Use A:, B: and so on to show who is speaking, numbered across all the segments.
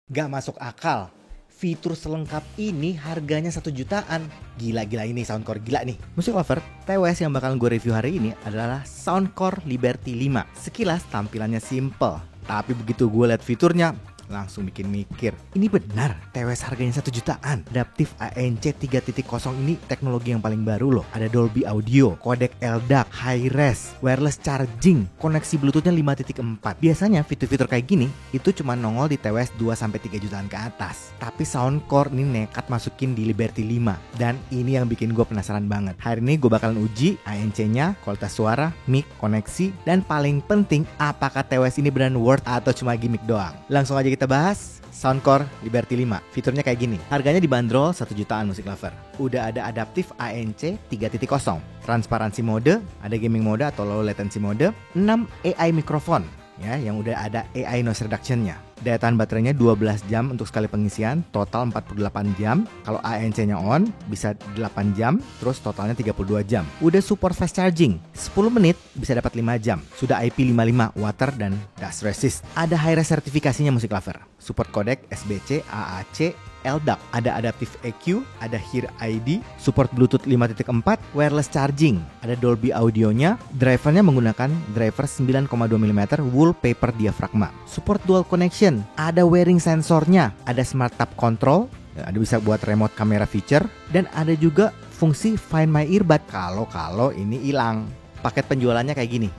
A: Gak masuk akal. Fitur selengkap ini harganya 1 jutaan. Gila-gila ini Soundcore, gila nih. Musik lover, TWS yang bakal gue review hari ini adalah Soundcore Liberty 5. Sekilas tampilannya simple, tapi begitu gue lihat fiturnya, langsung bikin mikir, ini benar TWS harganya 1 jutaan. Adaptive ANC 3.0 ini teknologi yang paling baru loh. Ada Dolby Audio, kodek LDAC, high res, wireless charging, koneksi Bluetoothnya 5.4. Biasanya fitur-fitur kayak gini itu cuma nongol di TWS 2-3 jutaan ke atas. Tapi Soundcore ini nekat masukin di Liberty 5. Dan ini yang bikin gue penasaran banget. Hari ini gue bakalan uji ANC-nya, kualitas suara, mic, koneksi, dan paling penting apakah TWS ini beneran worth atau cuma gimmick doang. Langsung aja kita bahas Soundcore Liberty 5. Fiturnya kayak gini. Harganya dibanderol 1 jutaan musik lover. Udah ada Adaptive ANC 3.0, transparansi mode, ada gaming mode atau low latency mode, 6 AI mikrofon ya yang udah ada AI noise reduction-nya. Daya tahan baterainya 12 jam untuk sekali pengisian, total 48 jam. Kalau ANC-nya on bisa 8 jam, terus totalnya 32 jam. Udah support fast charging, 10 menit bisa dapat 5 jam. Sudah IP55 water dan dust resist. Ada high res sertifikasinya musik lover. Support codec SBC, AAC, LDAC, ada adaptive EQ, ada Hear ID, support Bluetooth 5.4, wireless charging, ada Dolby Audionya, drivernya menggunakan driver 9,2 mm wool paper diafragma, support dual connection, ada wearing sensornya, ada smart tap control, ada bisa buat remote camera feature, dan ada juga fungsi Find My Earbud kalau ini hilang. Paket penjualannya kayak gini.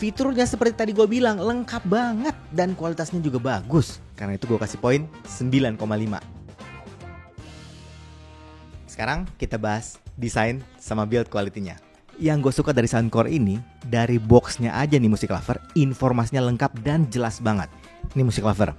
A: Fiturnya seperti tadi gue bilang, lengkap banget dan kualitasnya juga bagus. Karena itu gue kasih poin 9,5. Sekarang kita bahas desain sama build quality-nya. Yang gue suka dari Soundcore ini, dari boxnya aja nih musik lover, informasinya lengkap dan jelas banget. Ini musik lover,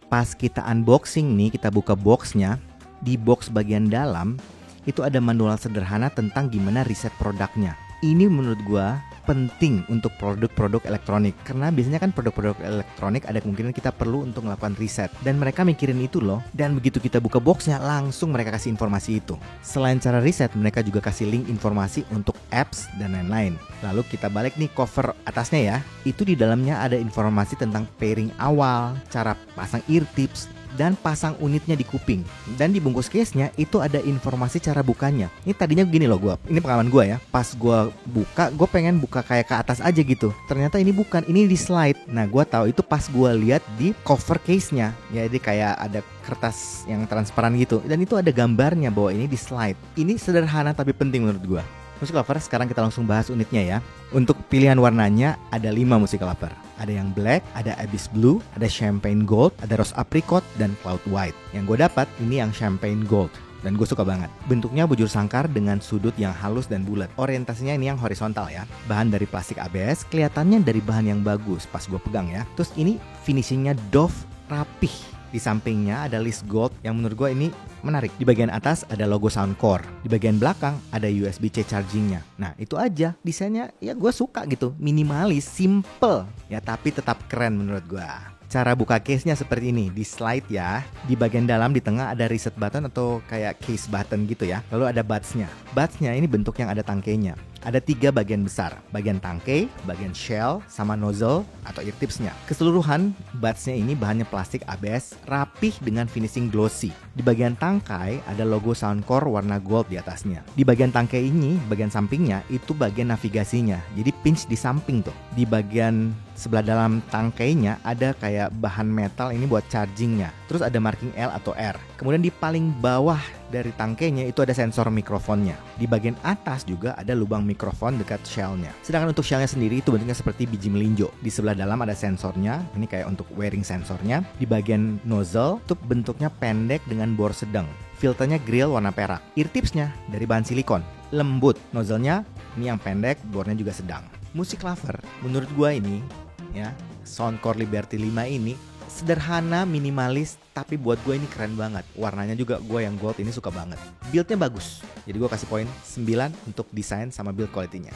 A: pas kita unboxing nih, kita buka boxnya, di box bagian dalam itu ada manual sederhana tentang gimana riset produknya. Ini menurut gue penting untuk produk-produk elektronik, karena biasanya kan produk-produk elektronik ada kemungkinan kita perlu untuk melakukan riset, dan mereka mikirin itu loh. Dan begitu kita buka boxnya, langsung mereka kasih informasi itu. Selain cara riset, mereka juga kasih link informasi untuk apps dan lain-lain. Lalu kita balik nih cover atasnya ya, itu di dalamnya ada informasi tentang pairing awal, cara pasang ear tips, dan pasang unitnya di kuping. Dan di bungkus case-nya itu ada informasi cara bukanya. Ini tadinya gini loh ini pengalaman gue ya. Pas gue buka, gue pengen buka kayak ke atas aja gitu. Ternyata ini bukan, ini di slide. Nah gue tahu itu pas gue lihat di cover case-nya. Ya, jadi kayak ada kertas yang transparan gitu. Dan itu ada gambarnya bahwa ini di slide. Ini sederhana tapi penting menurut gue. Musik lover, sekarang kita langsung bahas unitnya ya. Untuk pilihan warnanya ada 5 musik lover. Ada yang black, ada abyss blue, ada champagne gold, ada rose apricot, dan cloud white. Yang gue dapat ini yang champagne gold, dan gue suka banget. Bentuknya bujur sangkar dengan sudut yang halus dan bulat. Orientasinya ini yang horizontal ya. Bahan dari plastik ABS, kelihatannya dari bahan yang bagus pas gue pegang ya. Terus ini finishingnya doff, rapih. Di sampingnya ada list gold yang menurut gue ini menarik. Di bagian atas ada logo Soundcore. Di bagian belakang ada USB-C chargingnya. Nah itu aja, desainnya ya gue suka gitu. Minimalis, simple ya, tapi tetap keren menurut gue. Cara buka case-nya seperti ini, di slide ya. Di bagian dalam di tengah ada reset button atau kayak case button gitu ya. Lalu ada buds-nya. Buds-nya ini bentuk yang ada tangkainya. Ada 3 bagian besar, bagian tangkai, bagian shell, sama nozzle atau ear tipsnya. Keseluruhan buds-nya ini bahannya plastik ABS, rapih dengan finishing glossy. Di bagian tangkai ada logo Soundcore warna gold di atasnya. Di bagian tangkai ini, bagian sampingnya itu bagian navigasinya. Jadi pinch di samping tuh. Di bagian sebelah dalam tangkainya ada kayak bahan metal ini buat chargingnya. Terus ada marking L atau R. Kemudian di paling bawah dari tangkainya itu ada sensor mikrofonnya. Di bagian atas juga ada lubang mikrofon dekat shellnya. Sedangkan untuk shellnya sendiri itu bentuknya seperti biji melinjo. Di sebelah dalam ada sensornya, ini kayak untuk wearing sensornya. Di bagian nozzle itu bentuknya pendek dengan bor sedang. Filternya grill warna perak. Ear tipsnya dari bahan silikon, lembut. Nozzle-nya ini yang pendek, bornya juga sedang. Musik lover, menurut gua ini ya, Soundcore Liberty 5 ini sederhana, minimalis, tapi buat gue ini keren banget. Warnanya juga gue yang gold ini suka banget. Build-nya bagus, jadi gue kasih poin 9 untuk desain sama build quality-nya.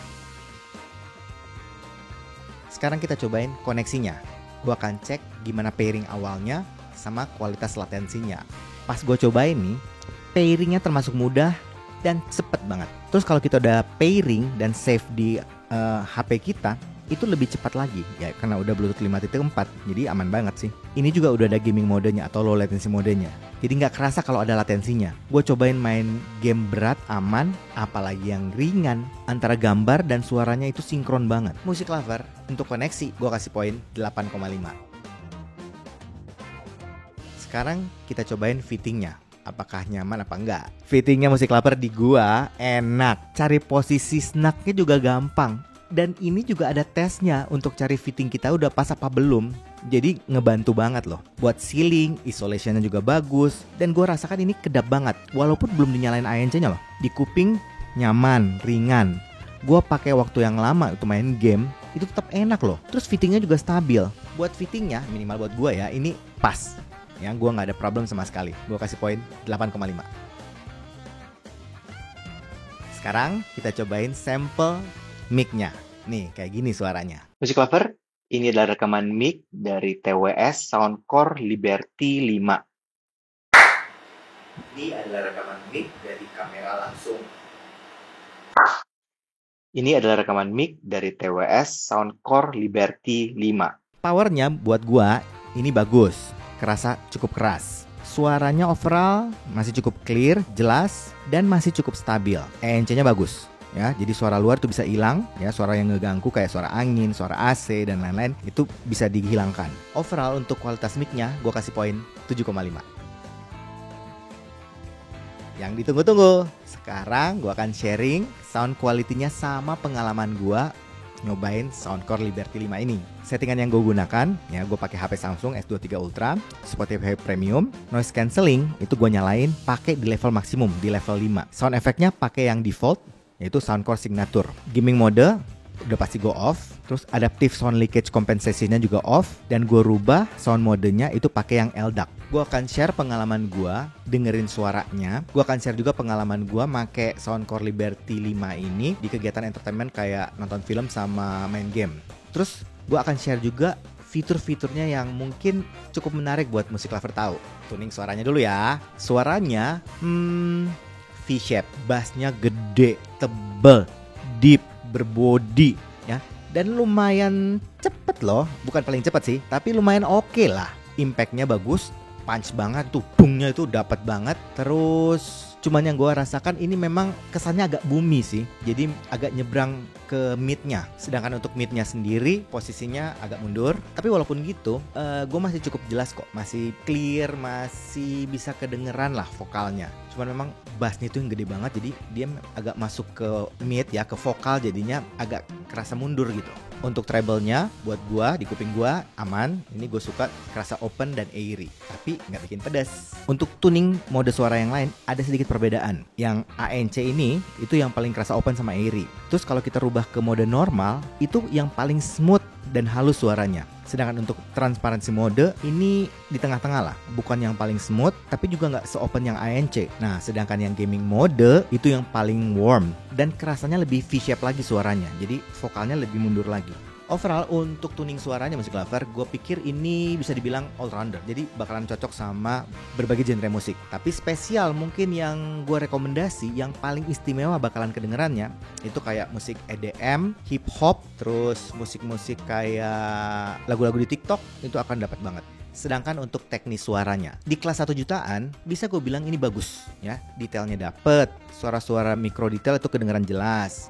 A: Sekarang kita cobain koneksinya. Gue akan cek gimana pairing awalnya sama kualitas latensinya. Pas gue cobain nih, pairingnya termasuk mudah dan cepet banget. Terus kalau kita udah pairing dan save di HP kita, itu lebih cepat lagi ya, karena udah Bluetooth 5.4, jadi aman banget sih. Ini juga udah ada gaming modenya atau low latency modenya, jadi nggak kerasa kalau ada latensinya. Gue cobain main game berat aman, apalagi yang ringan. Antara gambar dan suaranya itu sinkron banget. Music Lover, untuk koneksi gue kasih poin 8,5. Sekarang kita cobain fittingnya, apakah nyaman apa enggak. Fittingnya Music Lover di gua enak. Cari posisi snugnya juga gampang. Dan ini juga ada tesnya untuk cari fitting kita udah pas apa belum. Jadi ngebantu banget loh. Buat ceiling, isolationnya juga bagus. Dan gua rasakan ini kedap banget, walaupun belum dinyalain ANC-nya loh. Di kuping nyaman, ringan. Gua pakai waktu yang lama untuk main game, itu tetap enak loh. Terus fittingnya juga stabil. Buat fittingnya, minimal buat gua ya, ini pas. Ya, gue gak ada problem sama sekali. Gue kasih poin 8,5. Sekarang kita cobain sampel mic-nya. Nih, kayak gini suaranya. Music Lover, ini adalah rekaman mic dari TWS Soundcore Liberty 5. Ini adalah rekaman mic dari kamera langsung. Ini adalah rekaman mic dari TWS Soundcore Liberty 5. Powernya buat gua ini bagus. Kerasa cukup keras. Suaranya overall masih cukup clear, jelas, dan masih cukup stabil. ANC-nya bagus. Ya, jadi suara luar tuh bisa hilang, ya, suara yang ngeganggu kayak suara angin, suara AC dan lain-lain itu bisa dihilangkan. Overall untuk kualitas mic-nya gue kasih poin 7,5. Yang ditunggu-tunggu. Sekarang gue akan sharing sound quality-nya sama pengalaman gue nyobain Soundcore Liberty 5 ini. Settingan yang gue gunakan, ya, gue pakai HP Samsung S23 Ultra, Spotify Premium, noise cancelling itu gue nyalain pakai di level maksimum, di level 5. Sound effect-nya pakai yang default, yaitu Soundcore Signature. Gaming mode udah pasti go off. Terus adaptive sound leakage compensation-nya juga off. Dan gue rubah sound modenya itu pakai yang LDAC. Gue akan share pengalaman gue dengerin suaranya. Gue akan share juga pengalaman gue make Soundcore Liberty 5 ini di kegiatan entertainment kayak nonton film sama main game. Terus gue akan share juga fitur-fiturnya yang mungkin cukup menarik buat Music Lover tahu. Tuning suaranya dulu ya. Suaranya V-shape, bassnya gede, tebel, deep, berbody, ya. Dan lumayan cepet loh, bukan paling cepet sih, tapi lumayan oke lah. Impactnya bagus, punch banget tuh, bungnya itu dapat banget. Terus cuman yang gue rasakan ini memang kesannya agak boomy sih, jadi agak nyebrang ke mid-nya. Sedangkan untuk mid-nya sendiri posisinya agak mundur. Tapi walaupun gitu, gue masih cukup jelas kok, masih clear, masih bisa kedengeran lah vokalnya. Cuman memang bassnya itu yang gede banget, jadi dia agak masuk ke mid ya, ke vokal, jadinya agak kerasa mundur gitu. Untuk treble-nya buat gua di kuping gua aman. Ini gue suka kerasa open dan airy, tapi nggak bikin pedas. Untuk tuning mode suara yang lain ada sedikit perbedaan. Yang ANC ini itu yang paling kerasa open sama airy. Terus kalau kita rubah ke mode normal itu yang paling smooth dan halus suaranya. Sedangkan untuk transparansi mode ini di tengah-tengah lah, bukan yang paling smooth tapi juga nggak se-open yang ANC. Nah, sedangkan yang gaming mode itu yang paling warm dan kerasanya lebih V-shape lagi suaranya, jadi vokalnya lebih mundur lagi. Overall untuk tuning suaranya Music Lover, gue pikir ini bisa dibilang all rounder, jadi bakalan cocok sama berbagai genre musik. Tapi spesial mungkin yang gue rekomendasi, yang paling istimewa bakalan kedengerannya itu kayak musik EDM, hip hop, terus musik-musik kayak lagu-lagu di TikTok itu akan dapat banget. Sedangkan untuk teknis suaranya di kelas 1 jutaan bisa gue bilang ini bagus ya, detailnya dapet, suara-suara mikro detail itu kedengeran jelas,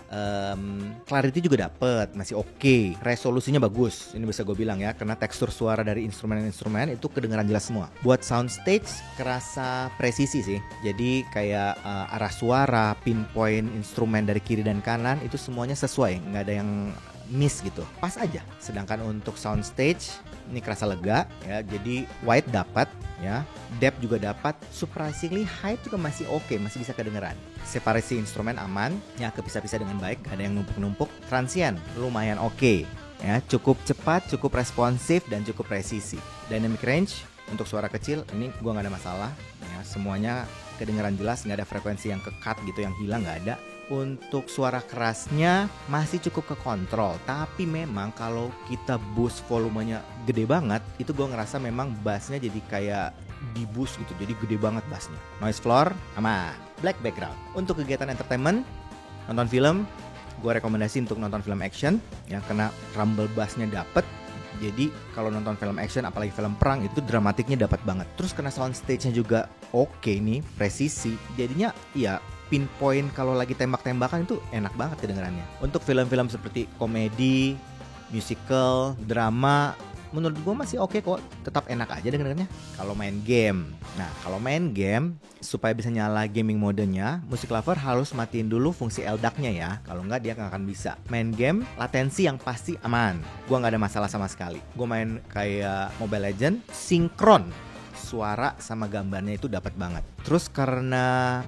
A: clarity juga dapet, masih oke, resolusinya bagus, ini bisa gue bilang ya, karena tekstur suara dari instrumen-instrumen itu kedengeran jelas semua. Buat soundstage kerasa presisi sih, jadi kayak arah suara, pinpoint instrumen dari kiri dan kanan itu semuanya sesuai, nggak ada yang miss gitu, pas aja. Sedangkan untuk soundstage ini kerasa lega ya, jadi wide dapat ya, depth juga dapat, surprisingly high juga masih oke, masih bisa kedengeran. Separasi instrumen aman ya, kepisah-pisah dengan baik, gak ada yang numpuk-numpuk. Transient lumayan oke ya, cukup cepat, cukup responsif dan cukup presisi. Dynamic range untuk suara kecil ini gua nggak ada masalah ya, semuanya kedengeran jelas, nggak ada frekuensi yang ke-cut gitu, yang hilang nggak ada. Untuk suara kerasnya masih cukup kekontrol, tapi memang kalau kita boost volumenya gede banget, itu gue ngerasa memang bassnya jadi kayak di boost gitu, jadi gede banget bassnya. Noise floor aman, black background. Untuk kegiatan entertainment, nonton film, gue rekomendasi untuk nonton film action ya, karena rumble bassnya dapet. Jadi kalau nonton film action apalagi film perang itu dramatiknya dapat banget. Terus karena sound stage-nya juga oke nih, presisi. Jadinya ya pinpoint kalau lagi tembak-tembakan itu enak banget kedengarannya. Untuk film-film seperti komedi, musical, drama, menurut gue masih oke kok, tetap enak aja dengerannya. Kalau main game, supaya bisa nyala gaming modenya, Music Lover harus matiin dulu fungsi LDAC-nya ya. Kalau nggak dia nggak akan bisa. Main game, latensi yang pasti aman. Gue nggak ada masalah sama sekali. Gue main kayak Mobile Legends, sinkron. Suara sama gambarnya itu dapat banget. Terus karena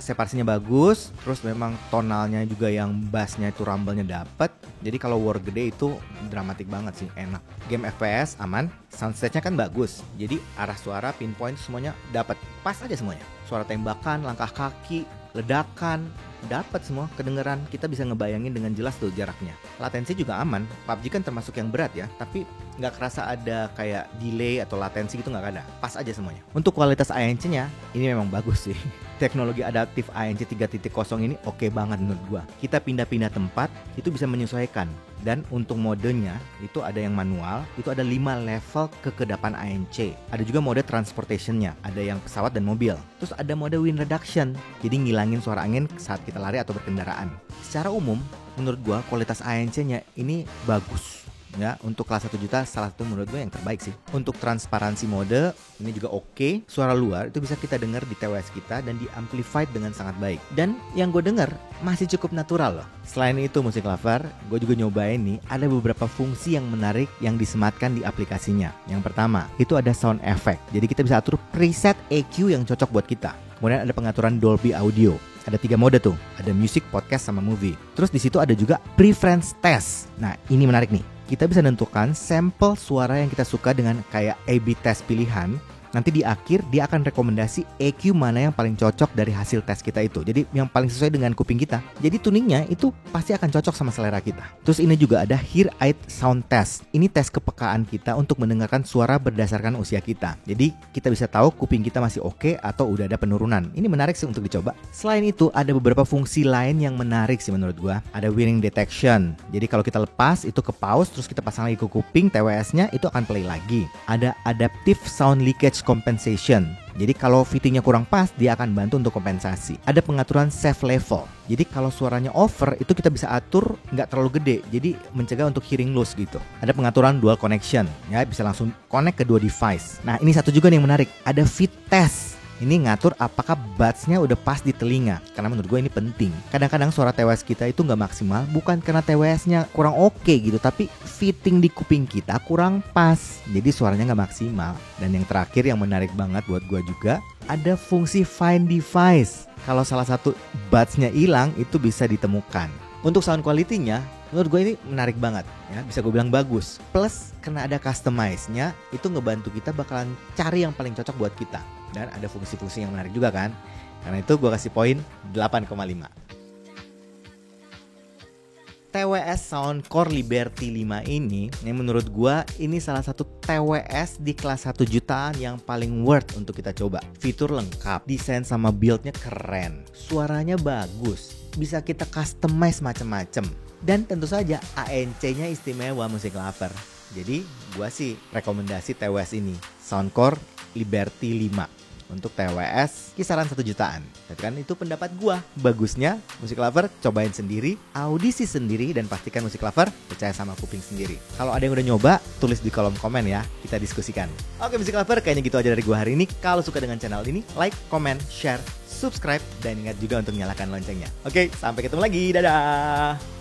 A: separasinya bagus, terus memang tonalnya juga yang bassnya itu rumble-nya dapat. Jadi kalau war gede itu dramatik banget sih, enak. Game FPS aman, soundstage-nya kan bagus. Jadi arah suara, pinpoint semuanya dapat. Pas aja semuanya. Suara tembakan, langkah kaki, ledakan, dapat semua kedengeran. Kita bisa ngebayangin dengan jelas tuh jaraknya. Latensi juga aman. PUBG kan termasuk yang berat ya, tapi nggak kerasa ada kayak delay atau latensi gitu, nggak ada. Pas aja semuanya. Untuk kualitas ANC-nya ini memang bagus sih. Teknologi adaptif ANC 3.0 ini oke banget menurut gua. Kita pindah-pindah tempat itu bisa menyesuaikan. Dan untuk modenya itu ada yang manual, itu ada 5 level kekedapan ANC. Ada juga mode transportation-nya, ada yang pesawat dan mobil. Terus ada mode wind reduction, jadi ngilangin suara angin saat kita lari atau berkendaraan. Secara umum menurut gua kualitas ANC-nya ini bagus. Ya, untuk kelas 1 juta salah satu menurut gue yang terbaik sih. Untuk transparansi mode ini juga oke. Suara luar itu bisa kita dengar di TWS kita dan di amplified dengan sangat baik. Dan yang gue dengar masih cukup natural loh. Selain itu Music Lover, gue juga nyobain nih ada beberapa fungsi yang menarik yang disematkan di aplikasinya. Yang pertama, itu ada sound effect. Jadi kita bisa atur preset EQ yang cocok buat kita. Kemudian ada pengaturan Dolby Audio. Ada 3 mode tuh, ada music, podcast, sama movie. Terus di situ ada juga preference test. Nah, ini menarik nih. Kita bisa menentukan sampel suara yang kita suka dengan kayak A/B test pilihan. Nanti di akhir dia akan rekomendasi EQ mana yang paling cocok dari hasil tes kita itu. Jadi yang paling sesuai dengan kuping kita. Jadi tuningnya itu pasti akan cocok sama selera kita. Terus ini juga ada Hear Eye Sound Test. Ini tes kepekaan kita untuk mendengarkan suara berdasarkan usia kita. Jadi kita bisa tahu kuping kita masih oke atau udah ada penurunan. Ini menarik sih untuk dicoba. Selain itu ada beberapa fungsi lain yang menarik sih menurut gua. Ada Wearing Detection. Jadi kalau kita lepas itu ke pause, terus kita pasang lagi ke kuping, TWS-nya itu akan play lagi. Ada Adaptive Sound Leakage Compensation. Jadi kalau fittingnya kurang pas, dia akan bantu untuk kompensasi. Ada pengaturan save level. Jadi kalau suaranya over, itu kita bisa atur nggak terlalu gede. Jadi mencegah untuk hearing loss gitu. Ada pengaturan dual connection. Ya, bisa langsung connect ke 2 device. Nah, ini satu juga nih yang menarik. Ada fit test. Ini ngatur apakah buds-nya udah pas di telinga. Karena menurut gue ini penting. Kadang-kadang suara TWS kita itu nggak maksimal, bukan karena TWS-nya kurang oke gitu, tapi fitting di kuping kita kurang pas. Jadi suaranya nggak maksimal. Dan yang terakhir yang menarik banget buat gue juga, ada fungsi find device. Kalau salah satu buds-nya hilang, itu bisa ditemukan. Untuk sound quality-nya, menurut gue ini menarik banget ya, bisa gue bilang bagus. Plus karena ada customize-nya, itu ngebantu kita bakalan cari yang paling cocok buat kita. Dan ada fungsi-fungsi yang menarik juga kan. Karena itu gue kasih poin 8,5. TWS Soundcore Liberty 5 ini menurut gue ini salah satu TWS di kelas 1 jutaan yang paling worth untuk kita coba. Fitur lengkap, desain sama build-nya keren, suaranya bagus, bisa kita customize macem-macem. Dan tentu saja ANC-nya istimewa Music Lover. Jadi gue sih rekomendasi TWS ini, Soundcore Liberty 5 untuk TWS kisaran 1 jutaan. Tapi kan itu pendapat gua. Bagusnya Music Lover cobain sendiri, audisi sendiri, dan pastikan Music Lover percaya sama kuping sendiri. Kalau ada yang udah nyoba, tulis di kolom komen ya, kita diskusikan. Oke Music Lover, kayaknya gitu aja dari gua hari ini. Kalau suka dengan channel ini, like, comment, share, subscribe, dan ingat juga untuk nyalakan loncengnya. Oke, sampai ketemu lagi. Dadah.